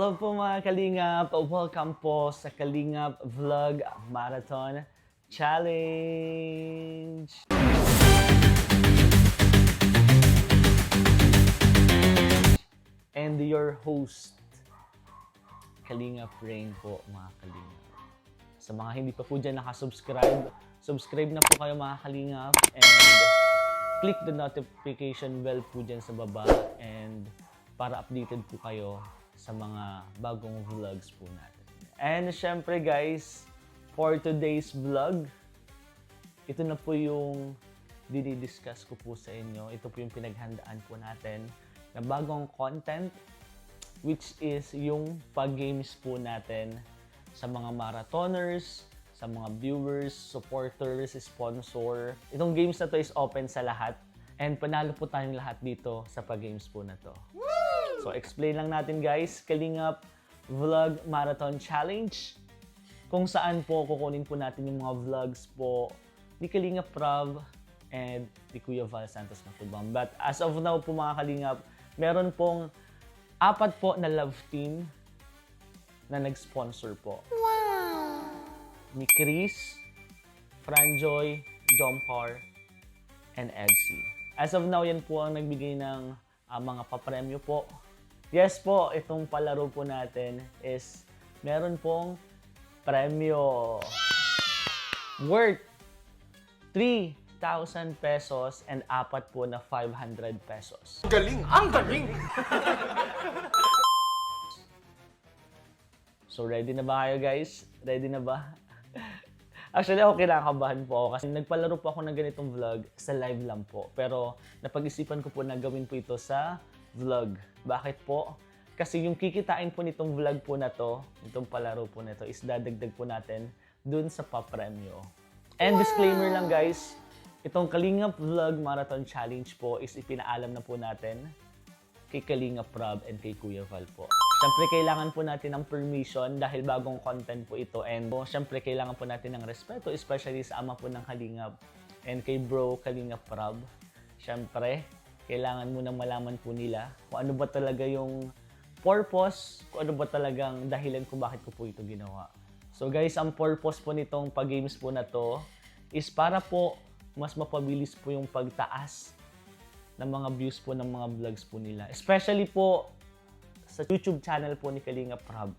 Hello po mga Kalingap! Welcome po sa Kalingap Vlog Marathon Challenge! And your host, Kalingap Rain po mga Kalingap. Sa mga hindi pa po dyan nakasubscribe, subscribe na po kayo mga Kalingap and click the notification bell po dyan sa baba and para updated po kayo sa mga bagong vlogs po natin. And syempre guys, for today's vlog, ito na po yung dinidiscuss ko po sa inyo. Ito po yung pinaghandaan po natin na bagong content, which is yung pag-games po natin sa mga marathoners, sa mga viewers, supporters, sponsor. Itong games na to is open sa lahat and panalo po tayong lahat dito sa pag-games po na to. So, explain lang natin guys, Kalingap Vlog Marathon Challenge, kung saan po kukunin po natin yung mga vlogs po ni Kalingap Prav and ni Kuya Val Santos Matubang. But as of now po mga Kalingap, meron pong 4 po na love team na nag-sponsor po. Wow! Ni Chris, Franjoy, Jompar, and Edsy. As of now, yan po ang nagbigay ng mga papremyo po. Yes po, itong palaro po natin is meron pong premyo worth 3,000 pesos and 4 po na 500 pesos. Ang galing! Ang galing! So ready na ba kayo guys? Ready na ba? Actually, ako kinakabahan po ako kasi nagpalaro po ako ng ganitong vlog sa live lang po. Pero napag-isipan ko po na gawin po ito sa vlog. Bakit po? Kasi yung kikitain po nitong vlog po na to, itong palaro po na to, is dadagdag po natin dun sa papremyo. And disclaimer lang guys, itong Kalingap Vlog Marathon Challenge po is ipinaalam na po natin kay Kalingap Prav and kay Kuya Val po. Siyempre, kailangan po natin ng permission dahil bagong content po ito. And siyempre, kailangan po natin ng respeto, especially sa ama po ng Kalingap and kay bro Kalingap Prav. Siyempre, kailangan mo nang malaman po nila kung ano ba talaga yung purpose, kung ano ba talagang dahilan kung bakit ko po ito ginawa. So guys, ang purpose po nitong pag-games po na to is para po mas mapabilis po yung pagtaas ng mga views po ng mga vlogs po nila. Especially po sa YouTube channel po ni Kalingap Prav.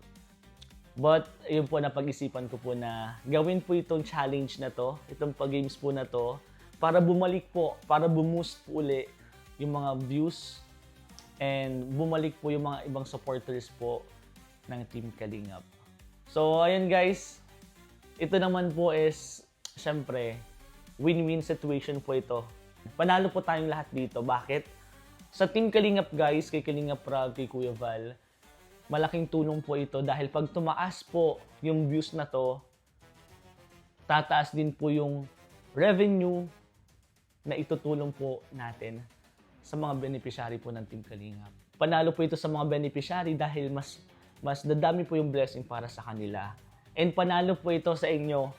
But yun po, napag-isipan ko po na gawin po itong challenge na to, itong pag-games po na to, para bumalik po, para bumoost po uli yung mga views and bumalik po yung mga ibang supporters po ng Team Kalingap. So, ayun guys, ito naman po is, syempre, win-win situation po ito. Panalo po tayong lahat dito. Bakit? Sa Team Kalingap guys, kay Kalingap Prav, kay Kuya Val, malaking tulong po ito dahil pag tumaas po yung views na to, tataas din po yung revenue na itutulong po natin sa mga beneficiary po ng Team Kalingap. Panalo po ito sa mga beneficiary dahil mas dadami po yung blessing para sa kanila. And panalo po ito sa inyo,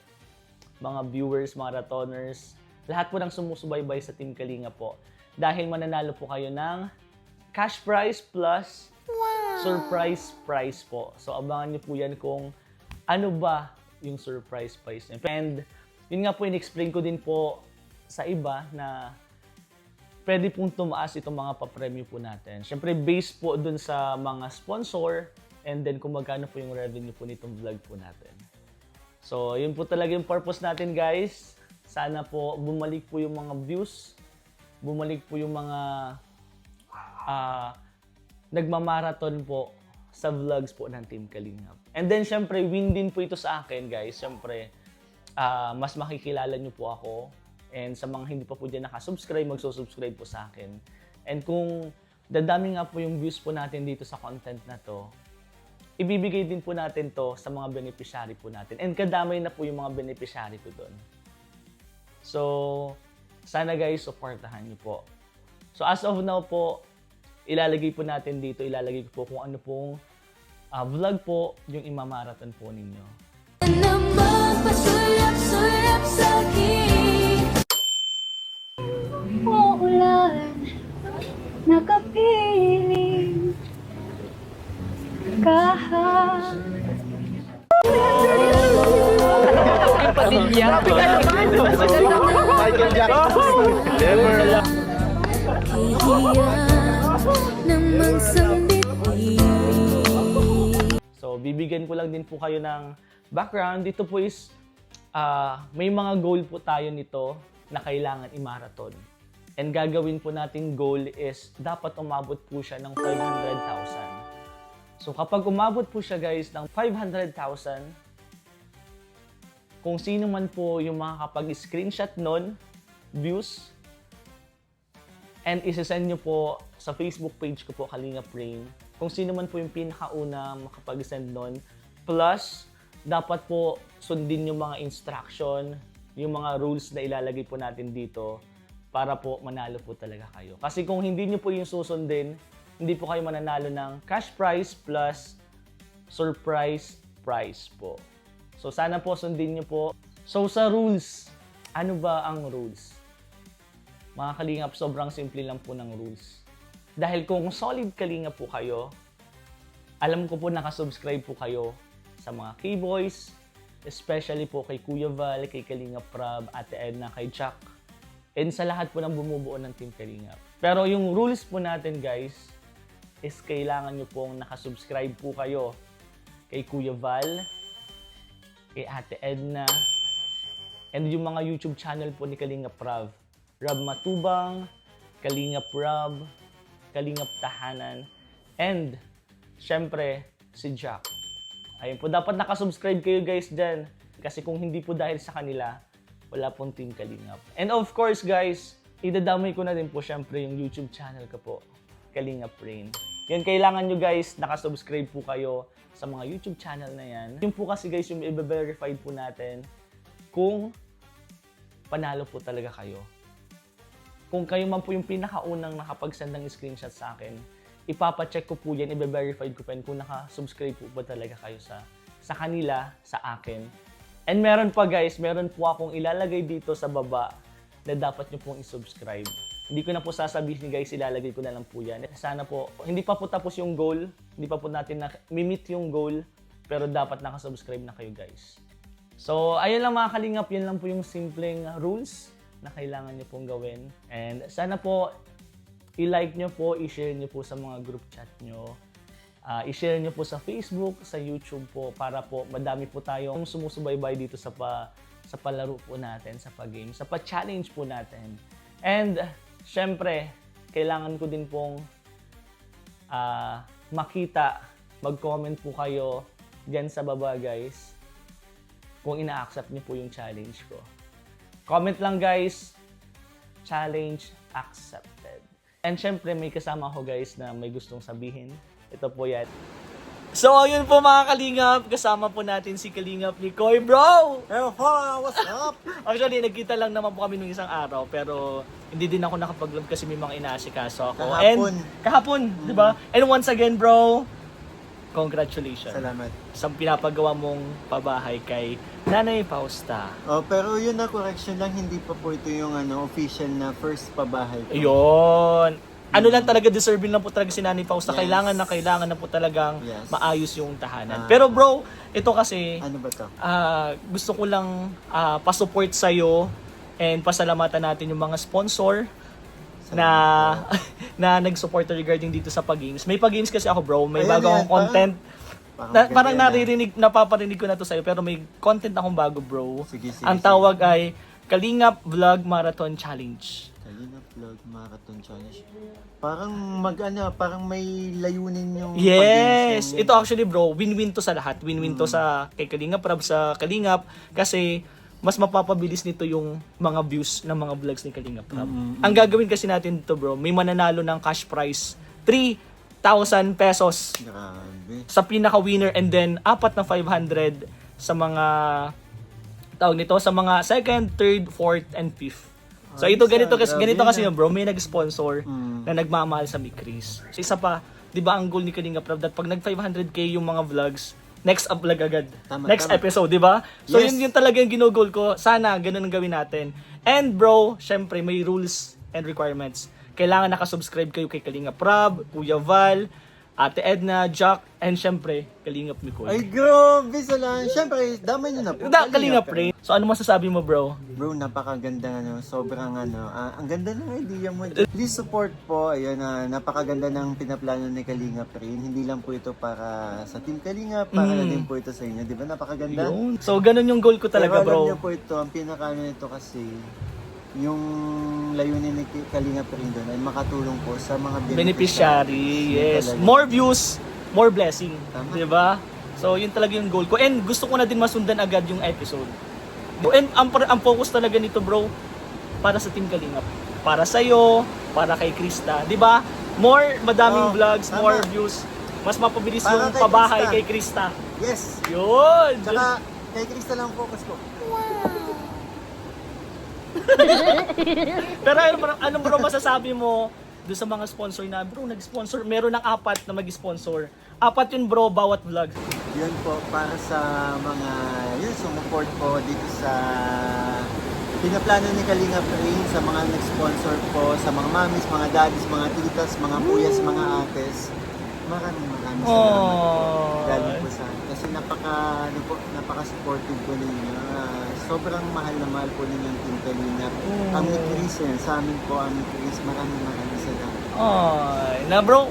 mga viewers, mga marathoners, lahat po ng sumusubaybay sa Team Kalingap po. Dahil mananalo po kayo ng cash prize plus surprise prize po. So abangan niyo po yan kung ano ba yung surprise prize. And yun nga po, in-explain ko din po sa iba na pwede pong tumaas itong mga papremyo po natin. Siyempre, based po dun sa mga sponsor and then kung magkano po yung revenue po nitong vlog po natin. So, yun po talaga yung purpose natin guys. Sana po bumalik po yung mga views, bumalik po yung mga nagmamarathon po sa vlogs po ng Team Kalingap. And then, syempre, win din po ito sa akin guys. Syempre, mas makikilala nyo po ako. And sa mga hindi pa po dyan nakasubscribe, magsusubscribe po sa akin. And kung dadami nga po yung views po natin dito sa content na to, ibibigay din po natin to sa mga beneficiary po natin. And kadamay na po yung mga beneficiary ko doon. So, sana guys, supportahan niyo po. So as of now po, ilalagay po natin dito, ilalagay ko po kung ano pong vlog po yung imamarathon po ninyo. Nakapiling kahapon. Pamilya. Michael Jackson. Never. Hihiya namang sambiti. So, bibigyan ko lang din po kayo ng background. Dito po is, may mga goal po tayo nito na kailangan i-marathon. And gagawin po nating goal is, dapat umabot po siya ng 500,000. So, kapag umabot po siya guys ng 500,000, kung sino man po yung makakapag-screenshot nun, views, and isasend nyo po sa Facebook page ko po, Kalingap Rain, kung sino man po yung pinakauna makapag-send nun. Plus, dapat po sundin yung mga instruction, yung mga rules na ilalagay po natin dito para po manalo po talaga kayo. Kasi kung hindi nyo po yung susundin, hindi po kayo mananalo ng cash prize plus surprise prize po. So, sana po sundin nyo po. So, sa rules, ano ba ang rules? Mga kalingap, sobrang simple lang po ng rules. Dahil kung solid kalingap po kayo, alam ko po nakasubscribe po kayo sa mga K-Boys, especially po kay Kuya Val, kay Kalingap Prab, Ate Edna, kay Jack, and sa lahat po ng bumubuo ng Team Kalingap. Pero yung rules po natin guys, is kailangan nyo pong nakasubscribe po kayo kay Kuya Val, kay Ate Edna, and yung mga YouTube channel po ni Kalingap Prab. Rab Matubang, Kalingap Rab, Kalingap Tahanan, and syempre, si Jack. Ayun po, dapat nakasubscribe kayo guys dyan. Kasi kung hindi po dahil sa kanila, wala pong Team Kalingap. And of course guys, idadamay ko na din po syempre yung YouTube channel ko po, Kalingap Rain. Yan, kailangan nyo guys, nakasubscribe po kayo sa mga YouTube channel na yan. Yun po kasi guys, yung i-verify po natin kung panalo po talaga kayo. Kung kayo man po yung pinakaunang nakapag-send ng screenshot sa akin, ipapacheck ko po yan, i-verify ko po yan kung nakasubscribe po ba talaga kayo sa kanila, sa akin. And meron pa guys, meron po akong ilalagay dito sa baba na dapat nyo pong i-subscribe. Hindi ko na po sasabihin guys, ilalagay ko na lang po yan. Sana po, hindi pa po tapos yung goal, hindi pa po natin na-meet yung goal, pero dapat nakasubscribe na kayo guys. So, ayun lang mga kalingap, yun lang po yung simpleng rules na kailangan nyo pong gawin. And sana po, i-like nyo po, i-share nyo po sa mga group chat nyo. I-share nyo po sa Facebook, sa YouTube po, para po madami po tayong sumusubaybay dito sa palaro po natin, sa pa-game, sa pa-challenge po natin. And, syempre, kailangan ko din pong makita, mag-comment po kayo dyan sa baba guys, kung ina-accept nyo po yung challenge ko. Comment lang guys, challenge accepted. And syempre may kasama ako guys na may gustong sabihin. Ito po yan. So ayun po mga kalingap, kasama po natin si Kalingap ni Koy bro! Hello, what's up? Actually, nagkita lang naman po kami nung isang araw, pero hindi din ako nakapag-vlog kasi may mga inaasikaso ako. Kahapon, di ba? And once again bro, congratulations. Salamat. Sa pinapagawa mong pabahay kay Nanay Fausta. Oh, pero yun na correction lang, hindi pa po ito yung official na first pabahay ko. Ayun. Ano lang talaga, deserving lang po talaga si Nanay Fausta. Yes. Kailangan na po talagang Yes. maayos yung tahanan. Pero bro, ito kasi, Ano ba to? gusto ko lang pa-support sa'yo and pasalamatan natin yung mga sponsor na na nag-support regarding dito sa pag-games. May pag-games kasi ako bro, may Ayan, bago yan, akong content. Parang ganyan, napaparinig ko na to sa'yo, pero may content akong bago bro. Sige, Ang tawag ay Kalingap Vlog Marathon Challenge. Kalingap Vlog Marathon Challenge. Parang may layunin yung Yes! pag-games yan. Ito actually bro, win-win to sa lahat. Win-win to sa kay Kalingap Prab, sa Kalingap, kasi mas mapapabilis nito yung mga views ng mga vlogs ni Kalingap Prab. Ang gagawin kasi natin dito bro, may mananalo ng cash prize, 3,000 pesos Grabe. sa pinaka-winner, and then 4 na 500 sa mga tawag nito, sa mga second, third, fourth, and fifth. So ito ganito kasi bro, may nag-sponsor na nagmamahal sa Mikris. So isa pa, 'di ba ang goal ni Kalingap Prab that pag nag 500k yung mga vlogs, next up vlog agad. Tama, next tama. episode, 'di ba? So Yes. yun talaga yung ginugol ko. Sana ganun ang gawin natin. And bro, syempre may rules and requirements. Kailangan nakasubscribe kayo kay Kalingap Prab, Kuya Val, Ate Edna, Jack, and syempre, Kalingap Mikoy. Ay, grabe salamat. Siyempre, damay nyo na po. Kalingap rin. So ano masasabi mo, bro? Bro, napakaganda sobrang ang ganda ng idea mo. Please support po, ayun, napakaganda ng pinaplano ni Kalingap rin. Hindi lang po ito para sa Team Kalingap, para na din po ito sa inyo. Di ba, napakaganda? Yun. So ganun yung goal ko talaga, Pero alam bro. niyo po ito, ang pinakaano nito kasi, yung layunin ni Kalingap rin doon ay makatulong po sa mga Beneficiary, yes. Talaga. More views, more blessing. Tama. Di ba? So yun talaga yung goal ko. And gusto ko na din masundan agad yung episode. And ang focus talaga nito, bro, para sa Team Kalingap. Para sa'yo, para kay Krista. Di ba? Madaming vlogs, tama. more views. Mas mapabilis Para yung kay pabahay Krista. kay Krista. Yes! Yun! Tsaka, kay Krista lang focus ko. Pero ano bro masasabi mo doon sa mga sponsor na, bro, nag-sponsor, meron ng 4 na mag-sponsor. 4 yun, bro, bawat vlog. Yun po, para sa mga, sumuport po dito sa pinaplano ni Kalingap rin, sa mga nag-sponsor po, sa mga mamis, mga daddies, mga titas, mga kuyas, mga ates. Maraming salamat po. Galing po sa akin. Kasi napaka-supportive po ninyo. Sobrang mahal na mahal po ninyo ang Team Kalingap. Ang Chris, sa amin po, ang Chris, maraming salamat. Ay, na bro.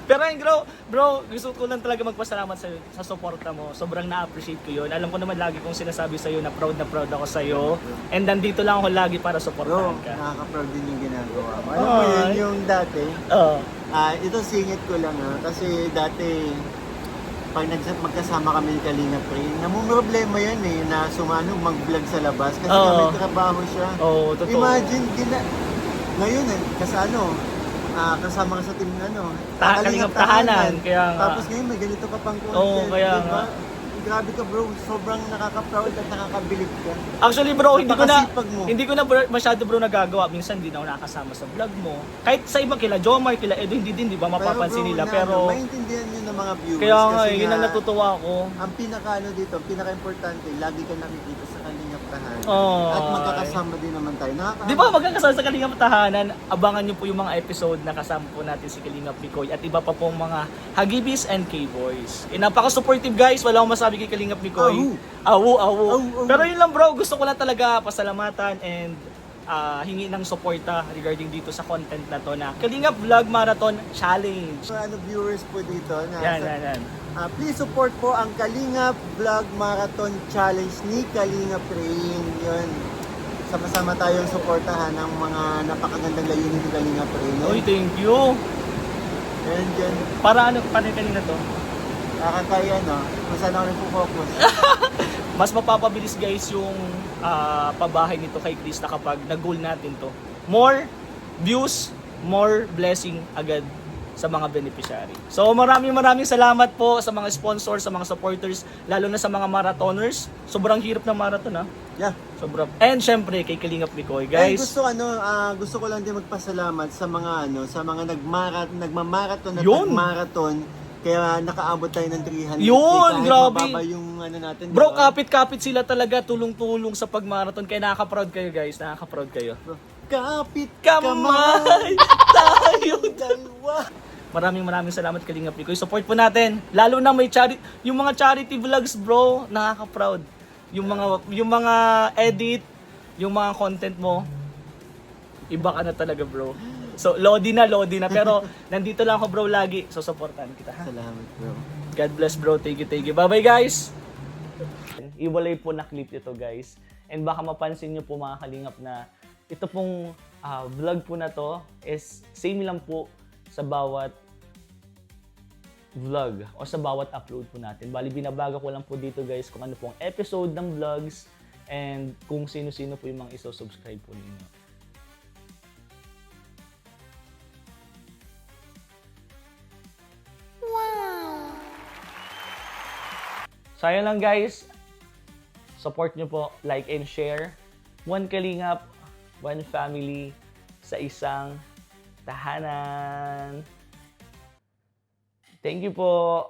Pero yun, bro, gusto ko lang talaga magpasalamat sa suporta mo. Sobrang na-appreciate ko yun. Alam ko naman lagi kong sinasabi sa'yo na proud ako sa'yo. And nandito lang ako lagi para Bro, suportahan ka. nakaka-proud din yung ginagawa mo. Alam mo yun, yung dati, Oo. ito singit ko lang kasi dati, pag magkasama kami ni Kalingap rin, namumroblema yan na mag-vlog sa labas kasi Oo. may trabaho siya. Oo, totoo. Imagine, ngayon kasama ka sa team Kalingap Tahanan, kaya nga. Tapos ngayon may ganito ka pang content. Oo, kaya diba? nga. Grabe ka bro, sobrang nakaka-proud at nakakabilib ka. Actually bro, Napakasipag mo. hindi ko na masyado bro nagagawa. Minsan hindi na ako nakakasama sa vlog mo. Kahit sa iba, kila Jomar, kila Edo, hindi din, di ba, mapapansin nila. Pero, maintindihan nyo ng mga viewers. kaya nga, kasi yun ang natutuwa ako. Ang dito, pinaka-importante, lagi ka nakikita sa Kalingap Tahanan. Oh. At magkakasama din naman tayo. Di ba, magkakasama sa Kalingap Tahanan, abangan nyo po yung mga episode na kasama po natin si Kalingap Mikoy at iba pa pong mga Hagibis and K-Boys. Napaka-supportive guys, wala akong masabi kay Kalingap Mikoy. Awu. Pero yun lang bro, gusto ko lang talaga pasalamatan and hingi ng suporta regarding dito sa content na to na Kalingap Vlog Marathon Challenge. Viewers po dito. Yan. Please support po ang Kalingap Vlog Marathon Challenge ni Kalingap Rain. Yun. Sama-sama tayong suportahan ng mga napakagandang layunin ni Kalingap Rain. Oy, thank you. And dyan, Paano kanina to? nakakaya kung saan ako nagpo-focus. Mas mapapabilis guys yung pabahay nito kay Krista kapag nag-goal natin to. More views, more blessing agad sa mga beneficiary. So maraming salamat po sa mga sponsors, sa mga supporters, lalo na sa mga marathoners. Sobrang hirap ng marathon Yeah. Sobrang. And syempre kay Kalingap Mikoy, Guys, guys. gusto ko lang din magpasalamat sa mga nagmamarathon at Yun. nagmarathon. Kaya nakaabot tayo ng 300. Yun, kahit grabe. mababa yung natin. Bro, diba? kapit-kapit sila talaga, tulong-tulong sa pagmarathon. Kaya nakaka-proud kayo guys, nakaka-proud kayo. Kapit Kamay tayo. dalawa. Maraming salamat Kalingap Mikoy. Support po natin. Lalo na may yung mga charity vlogs, bro, nakaka-proud. Yung mga edit, yung mga content mo, iba ka na talaga, bro. So, lodi na. Pero, nandito lang ako, bro, lagi. So, supportan kita, ha? Salamat, bro. God bless, bro. Thank you. Bye-bye, guys! Iwalay po na clip ito, guys. And baka mapansin nyo po, mga Kalingap, na ito pong vlog po na to is same lang po sa bawat vlog o sa bawat upload po natin. Bali, binabago ko lang po dito, guys, kung ano pong episode ng vlogs and kung sino-sino po yung mga iso-subscribe po ninyo. Sayang lang guys, support nyo po, like and share. One Kalingap, one family, sa isang tahanan. Thank you po.